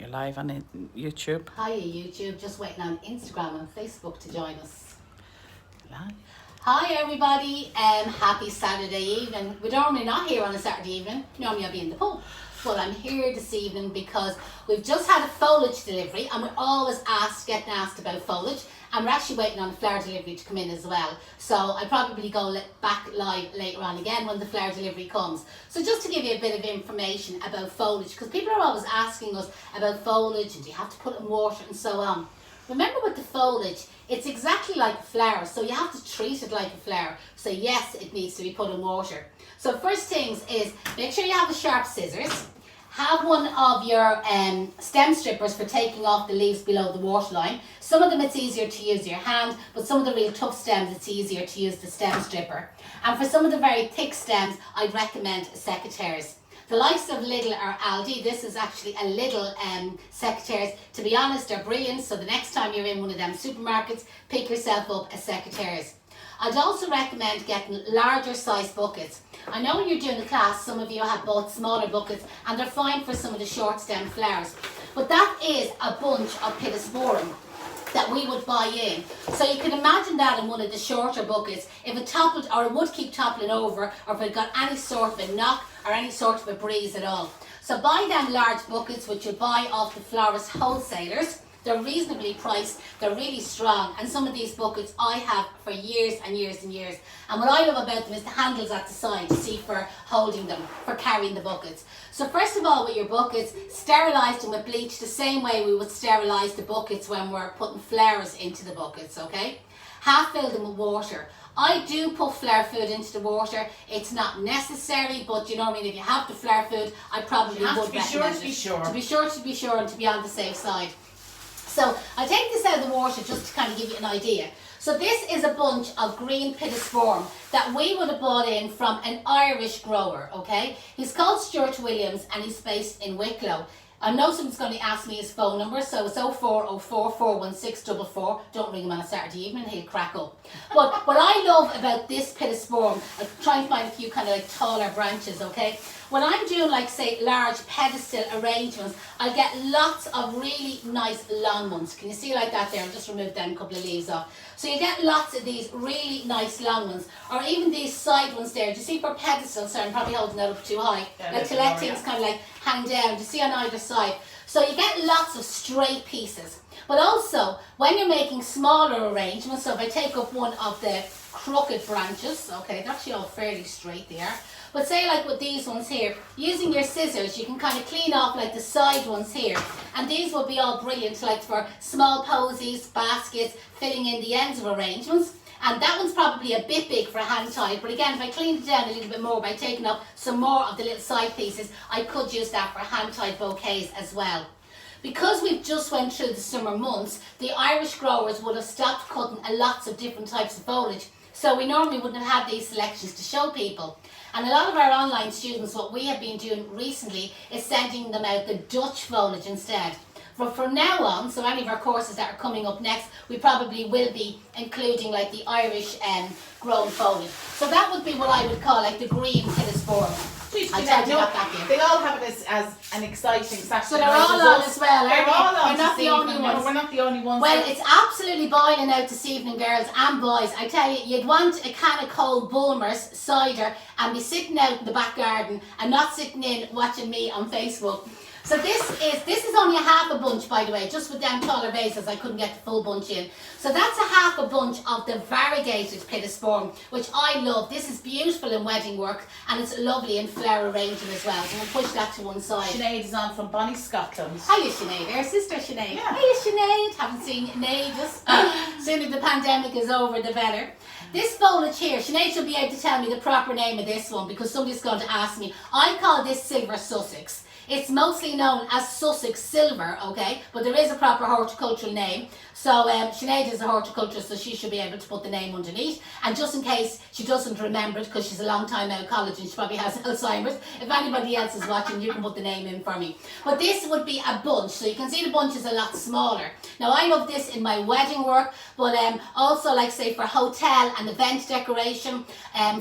You're live on YouTube. Hiya YouTube, just waiting on Instagram and Facebook to join us. Live. Hi everybody, happy Saturday evening. We're normally not here on a Saturday evening, normally I'll be in the pub. But I'm here this evening because we've just had a foliage delivery and we're always getting asked about foliage, and we're actually waiting on the flower delivery to come in as well. So I'll probably go back live later on again when the flower delivery comes. So just to give you a bit of information about foliage, because people are always asking us about foliage and do you have to put it in water and so on. Remember with the foliage, it's exactly like a flower, so you have to treat it like a flower. So yes, it needs to be put in water. So first things is, make sure you have the sharp scissors. Have one of your stem strippers for taking off the leaves below the waterline. Some of them it's easier to use your hand, but some of the real tough stems it's easier to use the stem stripper. And for some of the very thick stems, I'd recommend secateurs. The likes of Lidl or Aldi, this is actually a Lidl secateurs. To be honest, they're brilliant, so the next time you're in one of them supermarkets, pick yourself up a secateurs. I'd also recommend getting larger size buckets. I know when you're doing the class, some of you have bought smaller buckets and they're fine for some of the short stem flowers. But that is a bunch of pittosporum that we would buy in. So you can imagine that in one of the shorter buckets, if it toppled, or it would keep toppling over, or if it got any sort of a knock or any sort of a breeze at all. So buy them large buckets, which you buy off the florist wholesalers. They're reasonably priced, they're really strong, and some of these buckets I have for years and years and years. And what I love about them is the handles at the side, to see for holding them, for carrying the buckets. So first of all, with your buckets, sterilise them with bleach the same way we would sterilise the buckets when we're putting flowers into the buckets, okay? Half fill them with water. I do put flower food into the water. It's not necessary, but you know what I mean, if you have the flower food, I probably would recommend it. To be sure. To be sure and to be on the safe side. So I take this out of the water just to kind of give you an idea. So this is a bunch of green pittosporum that we would have bought in from an Irish grower, okay? He's called Stuart Williams and he's based in Wicklow. I know someone's going to ask me his phone number, so it's 0404 416 44. Don't ring him on a Saturday evening, he'll crack up. But what I love about this pittosporum, I try and find a few kind of like taller branches, okay? When I'm doing like say large pedestal arrangements, I get lots of really nice long ones. Can you see like that there? I'll just remove them couple of leaves off. So you get lots of these really nice long ones, or even these side ones there. Do you see for pedestals? Sorry, I'm probably holding that up too high. Yeah, like to let things kind of like hang down. Do you see on either side? So you get lots of straight pieces. But also, when you're making smaller arrangements, so if I take up one of the crooked branches, okay, they're actually all fairly straight there. But say like with these ones here, using your scissors, you can kind of clean off like the side ones here. And these will be all brilliant like for small posies, baskets, filling in the ends of arrangements. And that one's probably a bit big for a hand tied, but again, if I cleaned it down a little bit more by taking up some more of the little side pieces, I could use that for hand tied bouquets as well. Because we've just went through the summer months, the Irish growers would have stopped cutting lots of different types of foliage. So we normally wouldn't have had these selections to show people. And a lot of our online students, what we have been doing recently is sending them out the Dutch foliage instead. From now on, so any of our courses that are coming up next, we probably will be including like the Irish grown foliage. So that would be what I would call like the green pittosporum. They all have it as an exciting Saturday. So they're all on as well, They're all on. We're not the only ones. No, we're not the only ones. Well, it's absolutely boiling out this evening, girls and boys. I tell you, you'd want a can of cold Bulmers cider and be sitting out in the back garden and not sitting in watching me on Facebook. So this is only a half a bunch, by the way, just with them taller vases. I couldn't get the full bunch in. So that's a half a bunch of the variegated pittosporum, which I love. This is beautiful in wedding work and it's lovely in flower arranging as well. So we'll push that to one side. Sinead is on from Bonnie, Scotland. Hiya Sinead, our sister Sinead. Yeah. Hiya Sinead, haven't seen you in ages. Sooner the pandemic is over, the better. This foliage here, Sinead should be able to tell me the proper name of this one because somebody's going to ask me. I call this silver Sussex. It's mostly known as Sussex silver, okay, but there is a proper horticultural name. So Sinead is a horticulturist, so she should be able to put the name underneath. And just in case she doesn't remember it, because she's a long time out of college and she probably has Alzheimer's, if anybody else is watching, you can put the name in for me. But this would be a bunch, so you can see the bunch is a lot smaller. Now I love this in my wedding work, but also like say for hotel an event decoration.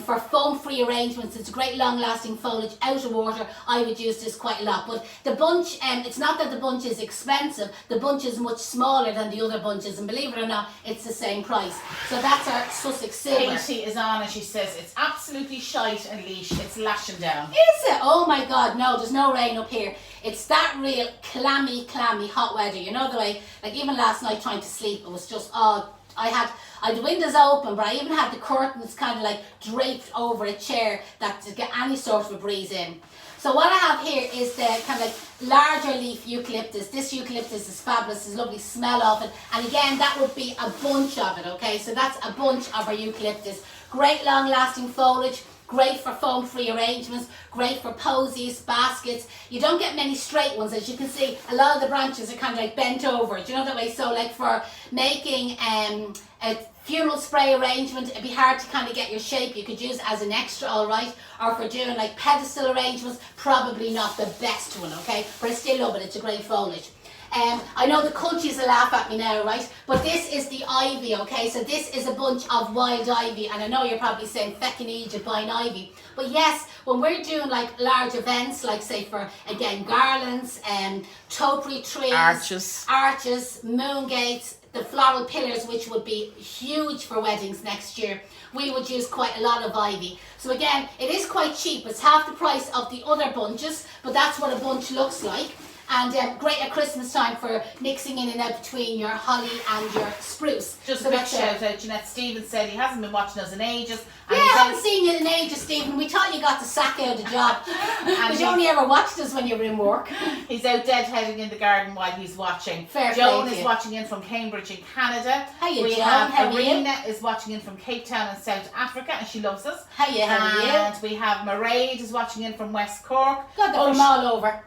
For foam-free arrangements, it's a great long-lasting foliage out of water. I would use this quite a lot. But the bunch, it's not that the bunch is expensive, the bunch is much smaller than the other bunches, and believe it or not, it's the same price. So that's our Sussex Silver. Katie is on and she says it's absolutely shite and leash. It's lashing down. Is it? Oh my God, no, there's no rain up here. It's that real clammy hot weather. You know the way, like even last night trying to sleep, it was just, I had the windows open, but I even had the curtains kind of like draped over a chair that to get any sort of a breeze in. So what I have here is the kind of like larger leaf eucalyptus. This eucalyptus is fabulous, there's a lovely smell of it. And again, that would be a bunch of it, okay? So that's a bunch of our eucalyptus. Great long lasting foliage. Great for foam-free arrangements, great for posies, baskets. You don't get many straight ones. As you can see, a lot of the branches are kind of like bent over. Do you know that way? So like for making a funeral spray arrangement, it'd be hard to kind of get your shape. You could use it as an extra, all right? Or for doing like pedestal arrangements, probably not the best one, okay? But I still love it. It's a great foliage. I know the cultures will laugh at me now, right? But this is the ivy, okay? So this is a bunch of wild ivy. And I know you're probably saying, feckin' Egypt buying ivy. But yes, when we're doing like large events, like say for, again, garlands, topiary trees, arches, moon gates, the floral pillars, which would be huge for weddings next year, we would use quite a lot of ivy. So again, it is quite cheap. It's half the price of the other bunches, but that's what a bunch looks like. And great at Christmas time for mixing in and out between your holly and your spruce. Just a big shout out, Janette. Stephen said he hasn't been watching us in ages. And yeah, I haven't seen you in ages, Stephen. We thought you got the sack out of the job. Because you only ever watched us when you were in work. He's out deadheading in the garden while he's watching. Fair Joan play is watching in from Cambridge in Canada. Hiya, we Joan. have How Arena is watching in from Cape Town in South Africa, and she loves us. Hiya, how are you? And we have Mairead is watching in from West Cork. God, they're from all over.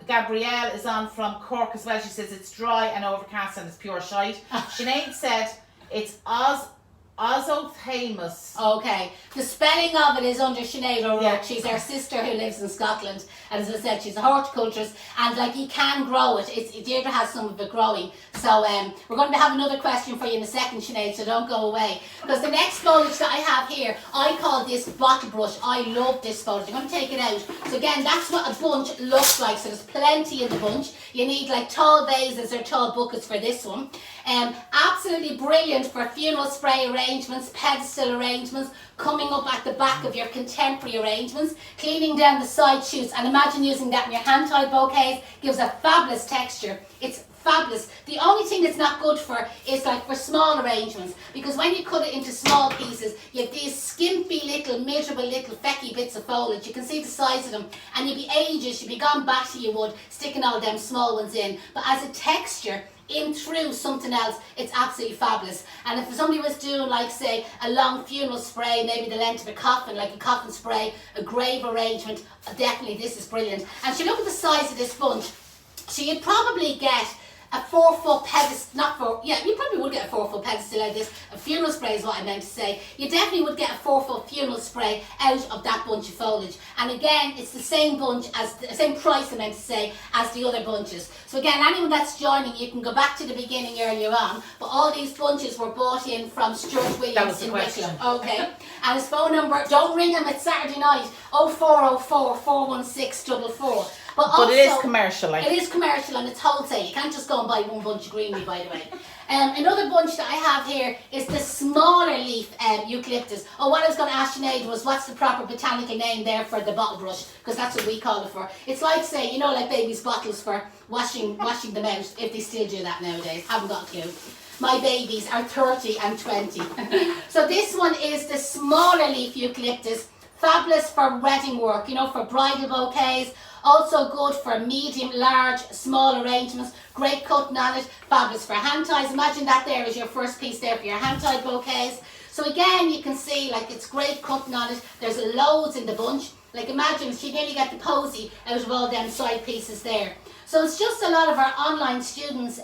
Gabrielle is on from Cork as well. She says it's dry and overcast and it's pure shite. Sinead said it's Ozothamus. Okay, the spelling of it is under Sinead O'Rourke. Yeah. She's our sister who lives in Scotland, and as I said, she's a horticulturist, and like you can grow it. Deirdre has some of it growing. So we're going to have another question for you in a second, Sinead, so don't go away. Because the next foliage that I have here, I call this bottle brush. I love this foliage. I'm going to take it out. So again, that's what a bunch looks like. So there's plenty in the bunch. You need like tall vases or tall buckets for this one. Absolutely brilliant for funeral spray arrangements, pedestal arrangements, coming up at the back of your contemporary arrangements, cleaning down the side shoots, and imagine using that in your hand-tied bouquets. Gives a fabulous texture. It's fabulous. The only thing it's not good for is like for small arrangements, because when you cut it into small pieces, you have these skimpy little, miserable little fecky bits of foliage. You can see the size of them, and you'd be ages, you'd be gone back to you would, sticking all them small ones in. But as a texture, in through something else, it's absolutely fabulous. And if somebody was doing like say a long funeral spray, maybe the length of a coffin, like a coffin spray, a grave arrangement, definitely this is brilliant. And so look at the size of this bunch. So you'd probably get a 4-foot pedestal, you probably would get a 4-foot pedestal like this. A funeral spray is what I meant to say. You definitely would get a 4-foot funeral spray out of that bunch of foliage. And again, it's the same bunch as the same price I meant to say as the other bunches. So again, anyone that's joining, you can go back to the beginning earlier on. But all these bunches were bought in from Stuart Williams in Wicklow. Okay. And his phone number, don't ring him, it's Saturday night, 0404 416 44. But it is commercial. It is commercial and it's wholesale. You can't just go and buy one bunch of greenery, by the way. Another bunch that I have here is the smaller leaf eucalyptus. Oh, what I was going to ask Sinead was, what's the proper botanical name there for the bottle brush? Because that's what we call it for. It's like, say, you know, like babies' bottles for washing them out, if they still do that nowadays. Haven't got a clue. My babies are 30 and 20. So this one is the smaller leaf eucalyptus. Fabulous for wedding work, you know, for bridal bouquets. Also good for medium, large, small arrangements. Great cutting on it. Fabulous for hand ties. Imagine that there is your first piece there for your hand tied bouquets. So again, you can see like it's great cutting on it. There's loads in the bunch. Like imagine she nearly got the posy out of all them side pieces there. So it's just a lot of our online students.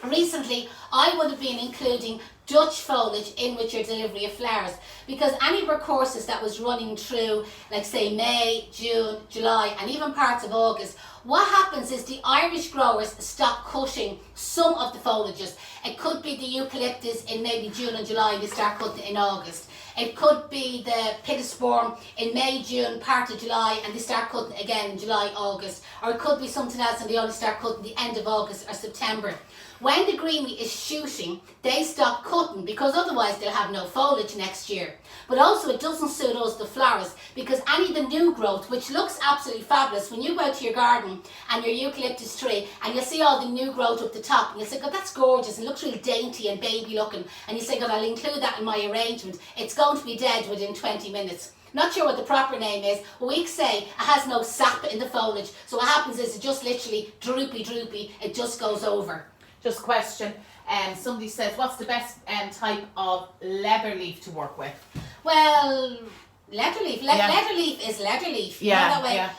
Recently, I would have been including Dutch foliage in with your delivery of flowers, because any of our courses that was running through, like say May, June, July, and even parts of August, what happens is the Irish growers stop cutting some of the foliages. It could be the eucalyptus in maybe June and July, they start cutting it in August. It could be the pittosporum in May, June, part of July, and they start cutting again in July, August. Or it could be something else and they only start cutting the end of August or September. When the greenery is shooting, they stop cutting because otherwise they'll have no foliage next year. But also it doesn't suit us, the flowers, because any of the new growth, which looks absolutely fabulous, when you go out to your garden and your eucalyptus tree and you'll see all the new growth up the top and you'll say, God, that's gorgeous, it looks really dainty and baby looking, and you say, God, I'll include that in my arrangement. It's going to be dead within 20 minutes. Not sure what the proper name is, but we say it has no sap in the foliage. So what happens is it just literally droopy, it just goes over. Just a question. Somebody says, what's the best type of leather leaf to work with? Well, leather leaf. Leather leaf is leather leaf. Yeah, that way. yeah.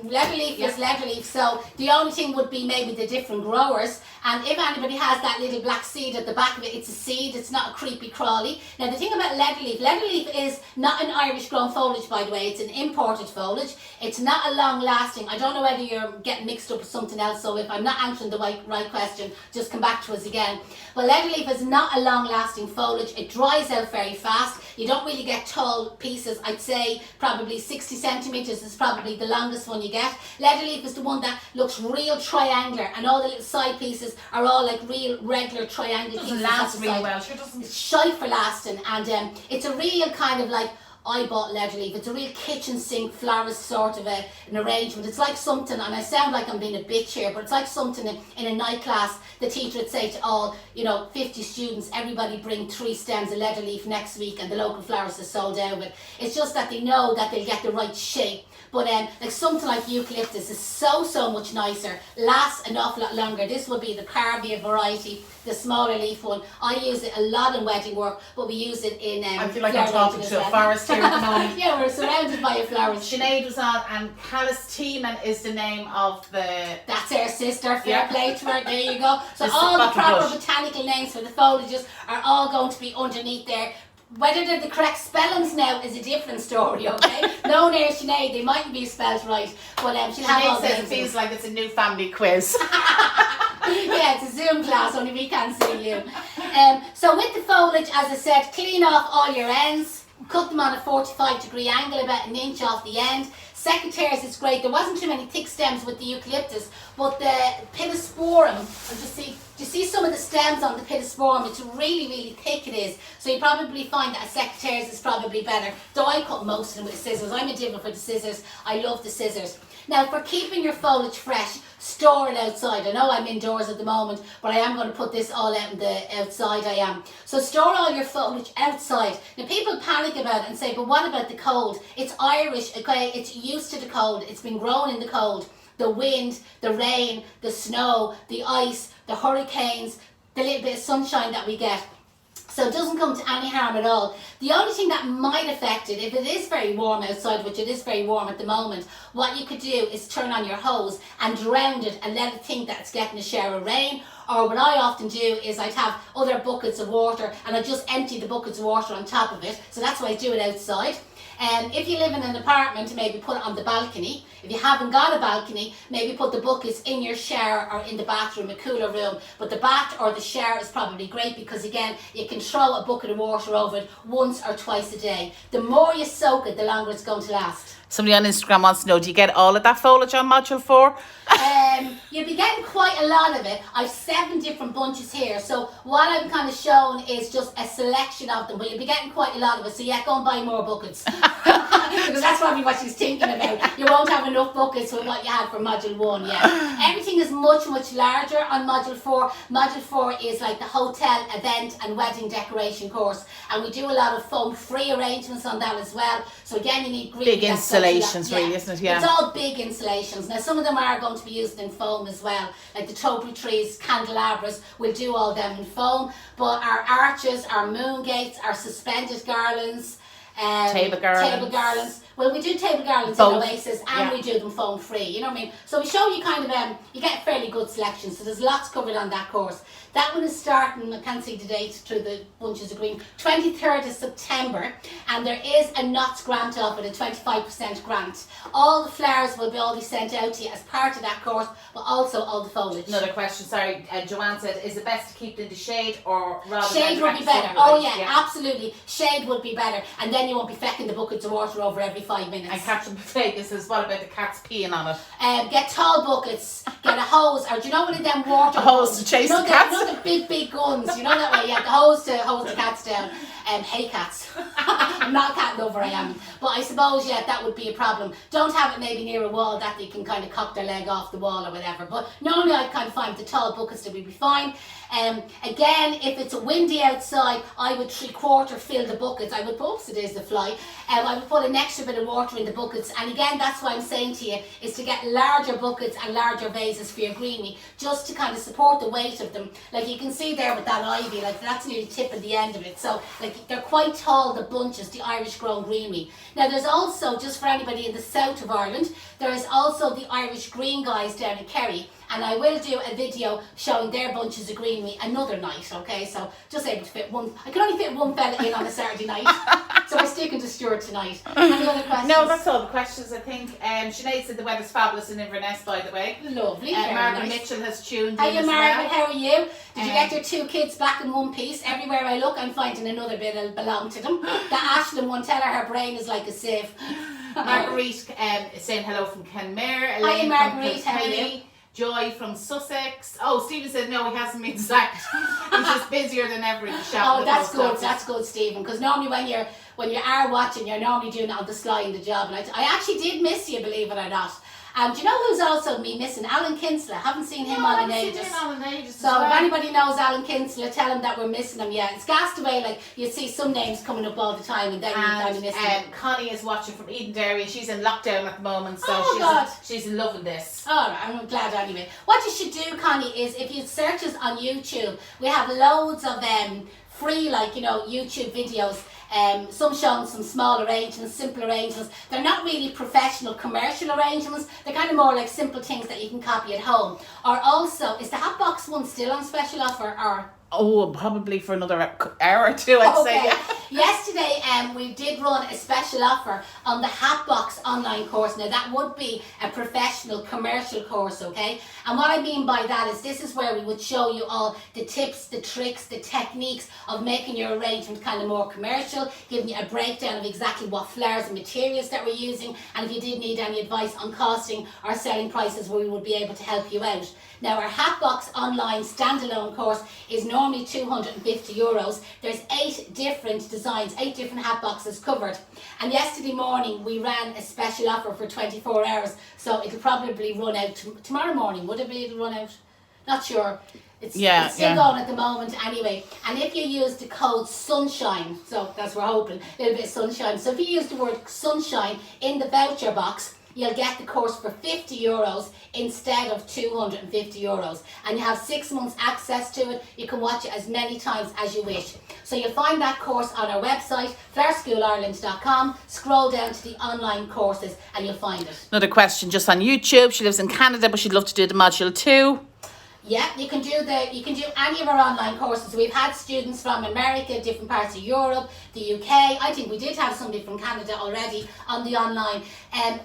Leather leaf is leather leaf. So the only thing would be maybe the different growers. And if anybody has that little black seed at the back of it, it's a seed. It's not a creepy crawly. Now the thing about leather leaf is not an Irish grown foliage, by the way. It's an imported foliage. It's not a long lasting. I don't know whether you're getting mixed up with something else. So if I'm not answering the right question, just come back to us again. But leather leaf is not a long lasting foliage. It dries out very fast. You don't really get tall pieces. I'd say probably 60 centimeters is probably the longest one you get. Leather leaf is the one that looks real triangular, and all the little side pieces are all like real regular triangular pieces. Doesn't last really well. Sure doesn't. It's shite for lasting, and it's a real kind of like, I bought leather leaf. It's a real kitchen sink florist sort of an arrangement. It's like something, and I sound like I'm being a bitch here, but it's like something in a night class. The teacher would say to all, 50 students, everybody bring 3 stems of leather leaf next week, and the local florist is sold out of it. It's just that they know that they'll get the right shape. But like something like eucalyptus is so much nicer, lasts an awful lot longer. This would be the Carvia variety, the smaller leaf one. I use it a lot in wedding work, but we use it in I feel like I'm talking to a florist here at the moment. Yeah, we're surrounded by a florist. Sinead was on, and Callistieman is the name of the... That's our sister, fair play to her, there you go. So This all the bottle proper brush. botanical names for the foliages are all going to be underneath there. Whether they're the correct spellings now is a different story, okay? No, near Sinead, they mightn't be spelled right, but she'll have all Sinead the says it names. feels like it's a new family quiz. Yeah, it's a Zoom class, only we can't see you. So with the foliage, as I said, clean off all your ends, cut them on a 45-degree angle, about an inch off the end. Secateurs is great. There wasn't too many thick stems with the eucalyptus, but the pittosporum, do you see some of the stems on the pittosporum? It's really thick, it is. So you probably find that a secateurs is probably better. Though I cut most of them with scissors. I'm a diva for the scissors. I love the scissors. Now, for keeping your foliage fresh, store it outside. I know I'm indoors at the moment, but I am going to put this all out in the outside. I am. So store all your foliage outside. Now, people panic about it and say, but what about the cold? It's Irish, okay? It's used to the cold. It's been grown in the cold. The wind, the rain, the snow, the ice, the hurricanes, the little bit of sunshine that we get. So it doesn't come to any harm at all. The only thing that might affect it, if it is very warm outside, which it is very warm at the moment, what you could do is turn on your hose and drown it and let it think that it's getting a shower of rain. Or what I often do is I'd have other buckets of water and I just empty the buckets of water on top of it. So that's why I do it outside. If you live in an apartment, maybe put it on the balcony. If you haven't got a balcony, maybe put the buckets in your shower or in the bathroom, a cooler room. But the bath or the shower is probably great because, again, you can throw a bucket of water over it once or twice a day. The more you soak it, the longer it's going to last. Somebody on Instagram wants to know, do you get all of that foliage on module 4? You'll be getting quite a lot of it. I've 7 different bunches here. So what I'm kind of showing is just a selection of them, but you'll be getting quite a lot of it. So yeah, go and buy more buckets. Because that's probably what she's thinking about. You won't have enough buckets for what you had for module 1, yeah. Everything is much larger on module 4. Module 4 is like the hotel, event and wedding decoration course. And we do a lot of foam-free arrangements on that as well. So again, you need green. Big installations, really, isn't it? Yeah. It's all big installations. Now, some of them are going to be used in foam as well, like the topiary trees, candelabras. We'll do all them in foam. But our arches, our moon gates, our suspended garlands, table garlands, Well, we do table garlands Both. in Oasis, and Yeah. we do them foam free. You know what I mean? So we show you kind of you get a fairly good selection. So there's lots covered on that course. That one is starting, I can't see the date through the bunches of green, 23rd of September, and there is a knots grant off with a 25% grant. All the flowers will all be sent out to you as part of that course, but also all the foliage. Another question, sorry, Joanne said, is it best to keep it in the shade or rather Shade than would be direct better. sunlight? Oh yeah, absolutely. Shade would be better, and then you won't be fecking the buckets of water over every 5 minutes. And Captain Potato says, what about the cats peeing on it? Get tall buckets, get a hose, or do you know one of them water A hose guns? to chase you know the cats? You know the big guns, you know that way, yeah, the hose to hose the cats down. Hey cats. I'm not a cat lover, I am. But I suppose, yeah, that would be a problem. Don't have it maybe near a wall that they can kind of cock their leg off the wall or whatever. But normally I'd kind of find the tall buckets to be fine. Again, if it's windy outside, I would 3/4 fill the buckets. I would put, oops, it is the fly. I would put an extra bit of water in the buckets. And again, that's what I'm saying to you, is to get larger buckets and larger vases for your greenie, just to kind of support the weight of them. Like you can see there with that ivy, like that's nearly tipping the end of it. So like they're quite tall, the bunches, the Irish grown greenery. Now there's also, just for anybody in the south of Ireland, there is also the Irish green guys down in Kerry. And I will do a video showing their bunches of greenery another night, okay? So just able to fit one, I can only fit one fella in on a Saturday night. So we're sticking to Stuart tonight. Any other questions? No, that's all the questions, I think. Sinead said the weather's fabulous in Inverness, by the way. Lovely, very Margaret nice. Mitchell has tuned Hiya in as Margaret, well. how are you? Did you get your 2 kids back in one piece? Everywhere I look, I'm finding another bit that belong to them. The Ashland one, tell her brain is like a sieve. Marguerite is saying hello from Kenmare. Hiya Elaine Marguerite, from how are you? Kilkenny. Joy from Sussex. Oh, Stephen said no, he hasn't been sacked. He's just busier than ever in the shop. Oh, that's good. That's good, Stephen. Because normally when you are watching, you're normally doing it on the sly in the job. And I actually did miss you, believe it or not. Do you know who's also me missing? Alan Kinsler. Haven't seen him on in ages. So if anybody knows Alan Kinsler, tell him that we're missing him. Yeah, it's gassed away. Like you see some names coming up all the time, and then you kind of miss them. Connie is watching from Edenderry. She's in lockdown at the moment, so she's loving this. All right, I'm glad anyway. What you should do, Connie, is if you search us on YouTube, we have loads of free, like, you know, YouTube videos. Some showing some small arrangements, simple arrangements. They're not really professional commercial arrangements. They're kind of more like simple things that you can copy at home. Or also, is the hot box one still on special offer, or? Oh, probably for another hour or two, I'd say. Yeah. Yesterday, we did run a special offer on the Hatbox online course. Now, that would be a professional commercial course, okay? And what I mean by that is this is where we would show you all the tips, the tricks, the techniques of making your arrangement kind of more commercial, giving you a breakdown of exactly what flowers and materials that we're using, and if you did need any advice on costing or selling prices, we would be able to help you out. Now, our Hatbox online standalone course is normally €250. There's 8 different designs, 8 different hat boxes covered. And yesterday morning, we ran a special offer for 24 hours. So it'll probably run out tomorrow morning. Would it be? It'll run out? Not sure. It's still going at the moment anyway. And if you use the code SUNSHINE, so that's what we're hoping, a little bit of sunshine. So if you use the word sunshine in the voucher box, you'll get the course for €50 instead of €250. And you have 6 months access to it. You can watch it as many times as you wish. So you'll find that course on our website, flowerschoolireland.com. Scroll down to the online courses and you'll find it. Another question just on YouTube. She lives in Canada, but she'd love to do the module 2. Yeah, you can do any of our online courses. We've had students from America, different parts of Europe, the UK. I think we did have somebody from Canada already on the online.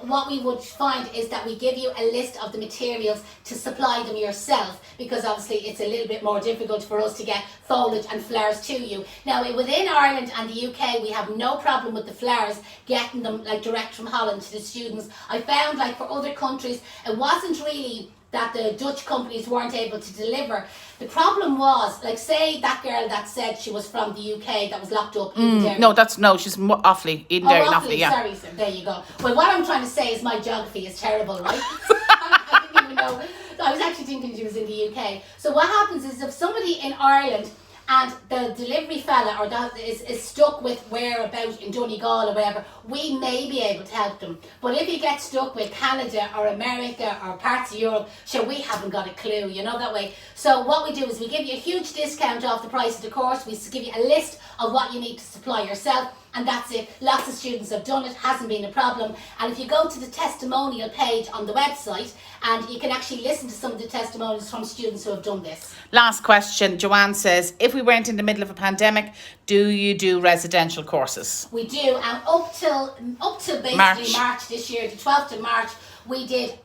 What we would find is that we give you a list of the materials to supply them yourself, because obviously it's a little bit more difficult for us to get foliage and flowers to you. Now, within Ireland and the UK, we have no problem with the flowers, getting them like direct from Holland to the students. I found like for other countries, it wasn't really that the Dutch companies weren't able to deliver. The problem was, like, say that girl that said she was from the UK that was locked up in Derry. She's Offaly, Edenderry, Offaly, yeah. Sorry, sir, there you go. Well, what I'm trying to say is my geography is terrible, right? I didn't even know. I was actually thinking she was in the UK. So what happens is if somebody in Ireland and the delivery fella or that is stuck with whereabouts in Donegal or whatever, we may be able to help them. But if you get stuck with Canada or America or parts of Europe, sure, we haven't got a clue, you know, that way. So what we do is we give you a huge discount off the price of the course. We give you a list of what you need to supply yourself. and that's it. Lots of students have done it, hasn't been a problem. And if you go to the testimonial page on the website, and you can actually listen to some of the testimonials from students who have done this. Last question. Joanne says, if we weren't in the middle of a pandemic, do you do residential courses? We do, and up till basically March this year, the 12th of March, we did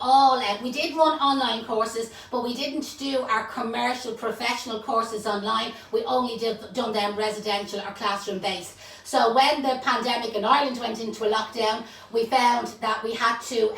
we did run online courses, but we didn't do our commercial professional courses online. We only done them residential or classroom based. So when the pandemic in Ireland went into a lockdown, we found that we had to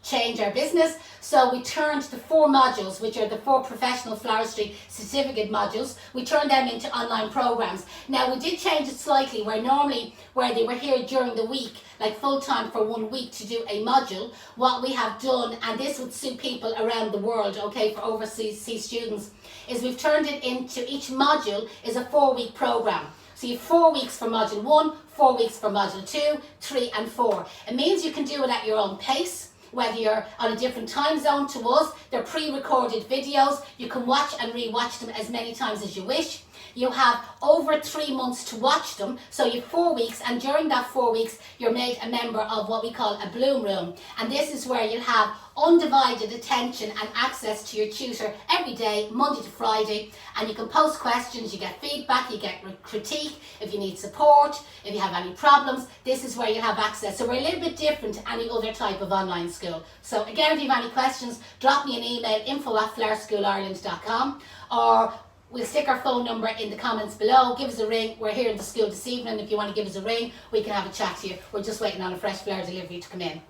change our business. So we turned the 4 modules, which are the 4 professional floristry certificate modules, we turned them into online programs. Now we did change it slightly, where normally where they were here during the week, like full time for 1 week to do a module, what we have done, and this would suit people around the world, okay, for overseas students, is we've turned it into, each module is a 4-week program. So you have 4 weeks for module 1, 4 weeks for module 2, 3 and 4. It means you can do it at your own pace, whether you're on a different time zone to us. They're pre-recorded videos. You can watch and re-watch them as many times as you wish. You have over 3 months to watch them. So you have 4 weeks, and during that 4 weeks, you're made a member of what we call a bloom room. And this is where you'll have undivided attention and access to your tutor every day, Monday to Friday. And you can post questions, you get feedback, you get critique, if you need support, if you have any problems, this is where you have access. So we're a little bit different to any other type of online school. So again, if you have any questions, drop me an email, info@flowerschoolireland.com, or we'll stick our phone number in the comments below. Give us a ring. We're here in the school this evening. If you want to give us a ring, we can have a chat to you. We're just waiting on a fresh flower delivery to come in.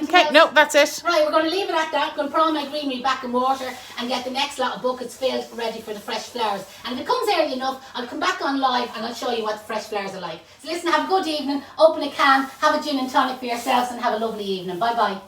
Okay, no, that's it. Right, we're going to leave it at that. I'm going to put all my greenery back in water and get the next lot of buckets filled, ready for the fresh flowers. And if it comes early enough, I'll come back on live and I'll show you what the fresh flowers are like. So listen, have a good evening. Open a can, have a gin and tonic for yourselves, and have a lovely evening. Bye bye.